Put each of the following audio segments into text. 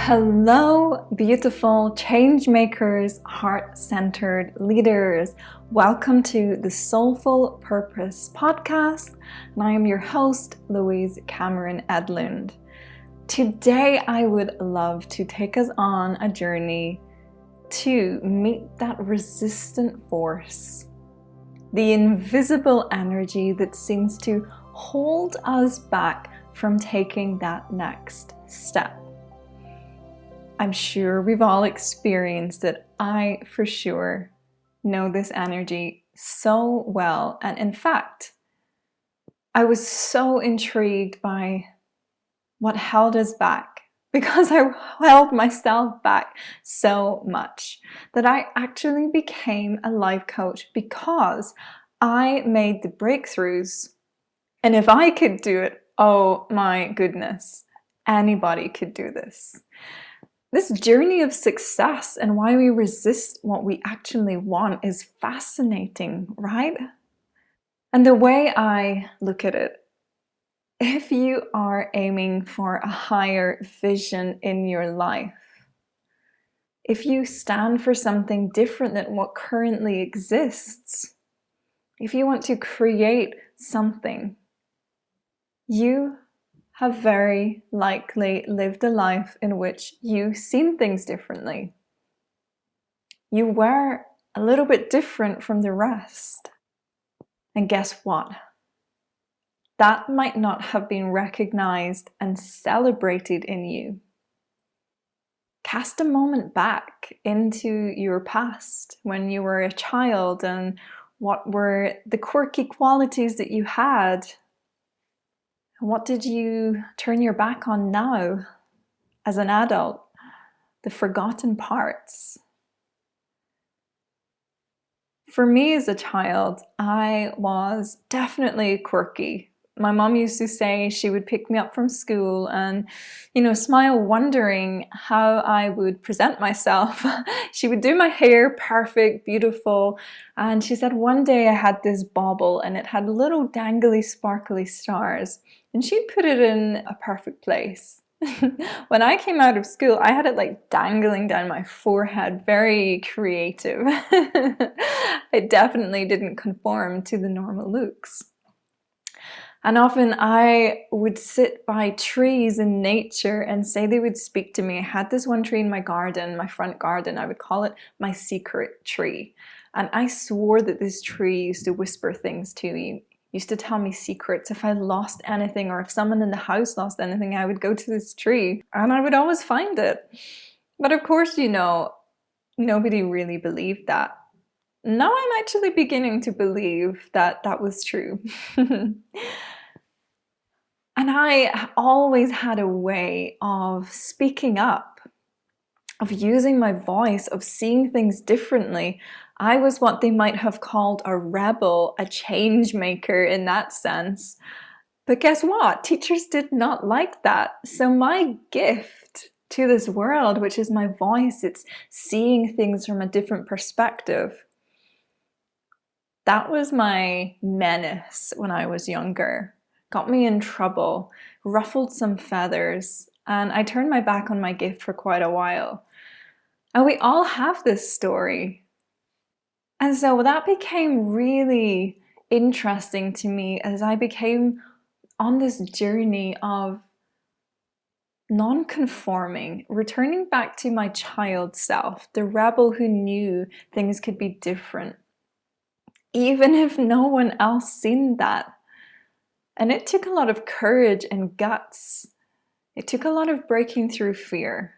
Hello, beautiful change makers, heart-centered leaders. Welcome to the Soulful Purpose podcast, and I am your host, Louise Cameron Edlund. Today, I would love to take us on a journey to meet that resistant force, the invisible energy that seems to hold us back from taking that next step. I'm sure we've all experienced it. I, for sure, know this energy so well. And in fact, I was so intrigued by what held us back because I held myself back so much that I actually became a life coach because I made the breakthroughs. And if I could do it, oh my goodness, anybody could do this. This journey of success and why we resist what we actually want is fascinating, right? And the way I look at it, if you are aiming for a higher vision in your life, if you stand for something different than what currently exists, if you want to create something, you have very likely lived a life in which you've seen things differently. You were a little bit different from the rest. And guess what? That might not have been recognized and celebrated in you. Cast a moment back into your past when you were a child and what were the quirky qualities that you had. What did you turn your back on now as an adult? The forgotten parts. For me as a child, I was definitely quirky. My mom used to say she would pick me up from school and, smile wondering how I would present myself. She would do my hair perfect, beautiful. And she said one day I had this bauble and it had little dangly, sparkly stars. And she'd put it in a perfect place. When I came out of school, I had it like dangling down my forehead, very creative. I definitely didn't conform to the normal looks. And often I would sit by trees in nature and say they would speak to me. I had this one tree in my garden, my front garden. I would call it my secret tree. And I swore that this tree used to whisper things to me, used to tell me secrets. If I lost anything or if someone in the house lost anything, I would go to this tree and I would always find it. But of course, nobody really believed that. Now I'm actually beginning to believe that that was true. And I always had a way of speaking up, of using my voice, of seeing things differently. I was what they might have called a rebel, a change maker in that sense. But guess what? Teachers did not like that. So my gift to this world, which is my voice, it's seeing things from a different perspective. That was my menace when I was younger. Got me in trouble, ruffled some feathers, and I turned my back on my gift for quite a while. And we all have this story. And so that became really interesting to me as I became on this journey of non-conforming, returning back to my child self, the rebel who knew things could be different, even if no one else seen that. And it took a lot of courage and guts. It took a lot of breaking through fear.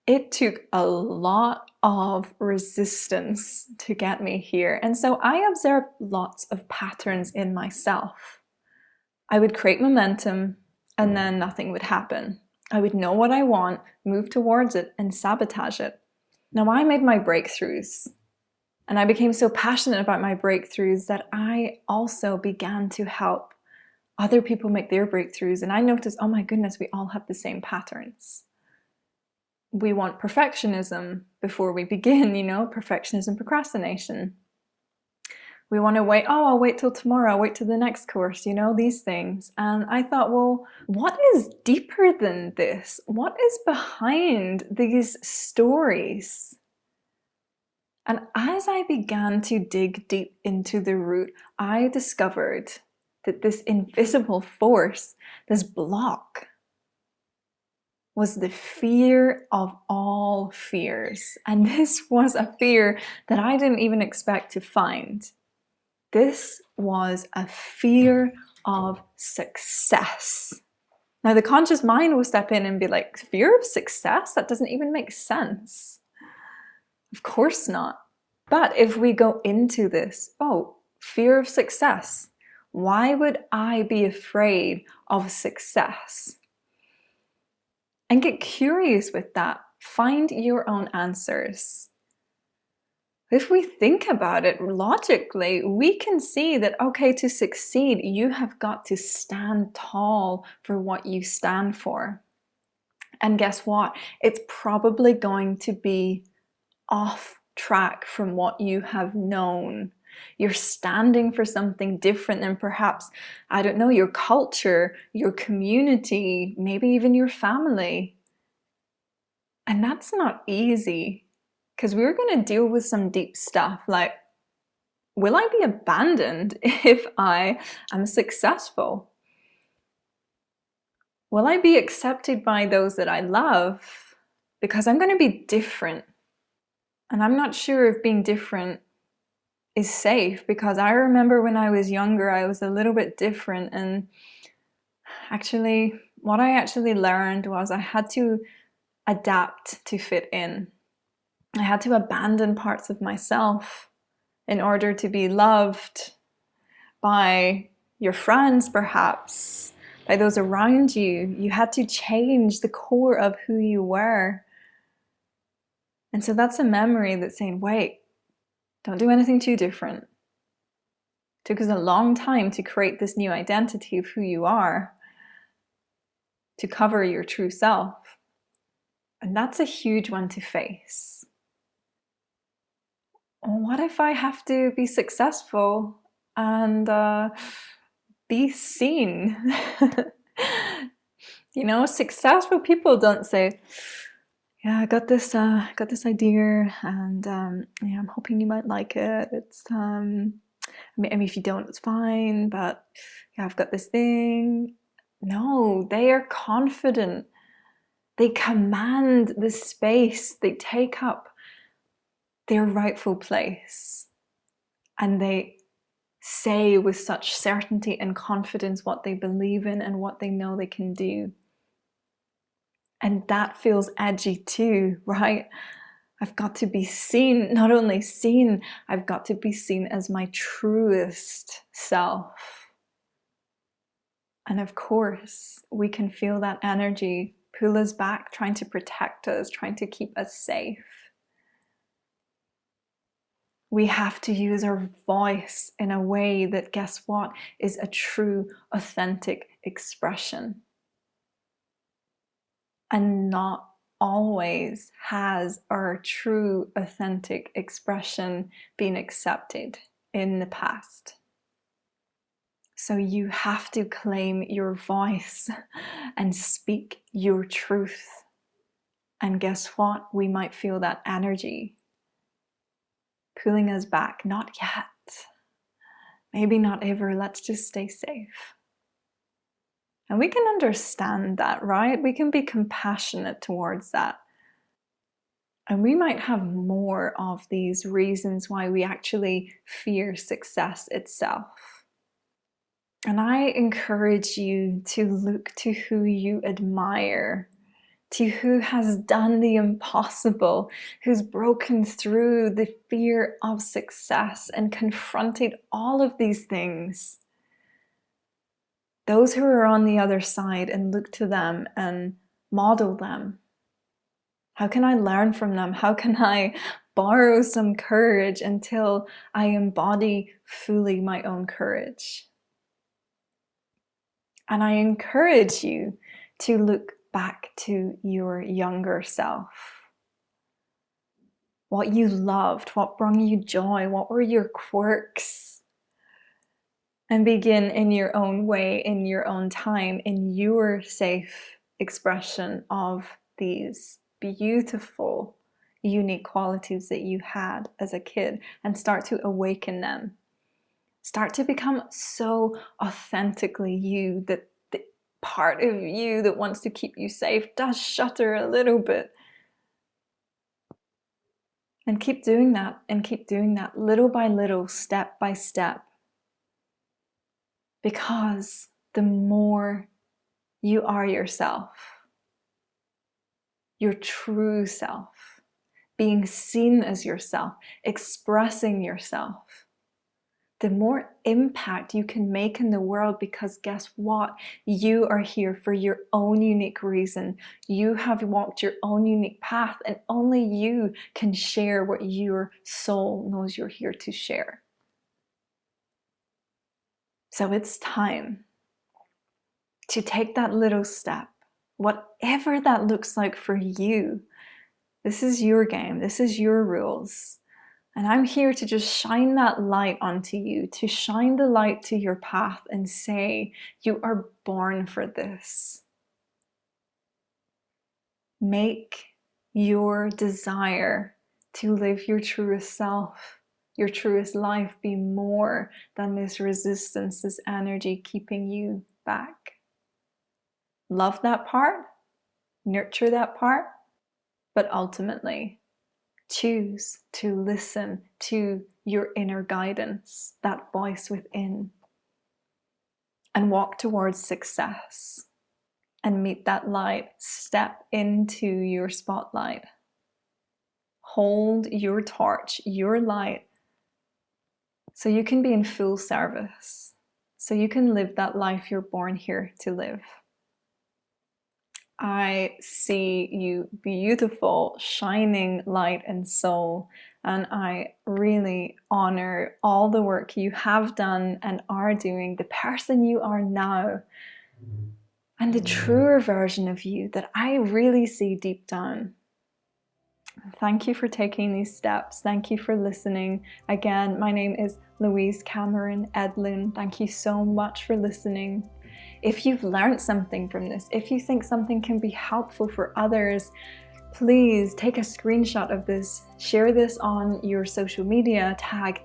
It took a lot of resistance to get me here. And so I observed lots of patterns in myself. I would create momentum and then nothing would happen. I would know what I want, move towards it, and sabotage it. Now I made my breakthroughs. And I became so passionate about my breakthroughs that I also began to help other people make their breakthroughs. And I noticed, oh my goodness, we all have the same patterns. We want perfectionism before we begin, perfectionism, procrastination. We want to wait, oh, I'll wait till tomorrow, I'll wait till the next course, you know, these things. And I thought, well, what is deeper than this? What is behind these stories? And as I began to dig deep into the root, I discovered that this invisible force, this block, was the fear of all fears. And this was a fear that I didn't even expect to find. This was a fear of success. Now, the conscious mind will step in and be like, fear of success? That doesn't even make sense. Of course not. But if we go into this, oh, fear of success. Why would I be afraid of success? And get curious with that. Find your own answers. If we think about it logically, we can see that, okay, to succeed, you have got to stand tall for what you stand for. And guess what? It's probably going to be off track from what you have known. You're standing for something different than perhaps, I don't know, your culture, your community, maybe even your family. And that's not easy, because we're going to deal with some deep stuff like, will I be abandoned if I am successful? Will I be accepted by those that I love? Because I'm going to be different. And I'm not sure if being different is safe, because I remember when I was younger, I was a little bit different. And actually, what I actually learned was I had to adapt to fit in. I had to abandon parts of myself in order to be loved by your friends, perhaps, by those around you. You had to change the core of who you were. And so that's a memory that's saying, wait, don't do anything too different. It took us a long time to create this new identity of who you are, to cover your true self. And that's a huge one to face. What if I have to be successful and be seen? You know, successful people don't say, yeah, I got this idea, and yeah, I'm hoping you might like it. It's I mean, if you don't, it's fine, but yeah, I've got this thing. No, they are confident. They command the space. They take up their rightful place, and they say with such certainty and confidence what they believe in and what they know they can do. And that feels edgy too, right? I've got to be seen, not only seen, I've got to be seen as my truest self. And of course, we can feel that energy pull us back, trying to protect us, trying to keep us safe. We have to use our voice in a way that, guess what, is a true, authentic expression. And not always has our true, authentic expression been accepted in the past. So you have to claim your voice and speak your truth. And guess what? We might feel that energy pulling us back. Not yet. Maybe not ever. Let's just stay safe. And we can understand that, right? We can be compassionate towards that. And we might have more of these reasons why we actually fear success itself. And I encourage you to look to who you admire, to who has done the impossible, who's broken through the fear of success and confronted all of these things. Those who are on the other side, and look to them and model them. How can I learn from them? How can I borrow some courage until I embody fully my own courage? And I encourage you to look back to your younger self. What you loved, what brought you joy, what were your quirks? and begin in your own way, in your own time, in your safe expression of these beautiful, unique qualities that you had as a kid, and start to awaken them. Start to become so authentically you that the part of you that wants to keep you safe does shutter a little bit. And keep doing that, and keep doing that little by little, step by step. Because the more you are yourself, your true self, being seen as yourself, expressing yourself, the more impact you can make in the world, because guess what? You are here for your own unique reason. You have walked your own unique path, and only you can share what your soul knows you're here to share. So it's time to take that little step, whatever that looks like for you. This is your game, this is your rules. And I'm here to just shine that light onto you, to shine the light to your path and say, you are born for this. Make your desire to live your truest self, your truest life, be more than this resistance, this energy keeping you back. Love that part, nurture that part, but ultimately choose to listen to your inner guidance, that voice within, and walk towards success and meet that light. Step into your spotlight. Hold your torch, your light, so you can be in full service, so you can live that life you're born here to live. I see you beautiful, shining light and soul, and I really honor all the work you have done and are doing, the person you are now, and the truer version of you that I really see deep down. Thank you for taking these steps. Thank you for listening. Again, my name is Louise Cameron Edlin. Thank you so much for listening. If you've learned something from this, if you think something can be helpful for others, please take a screenshot of this, share this on your social media, tag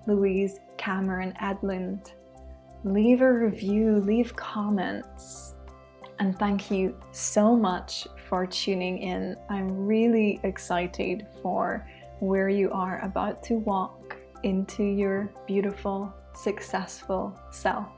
@Louise Cameron Edlund. Leave a review, leave comments. And thank you so much for tuning in. I'm really excited for where you are about to walk into your beautiful, successful self.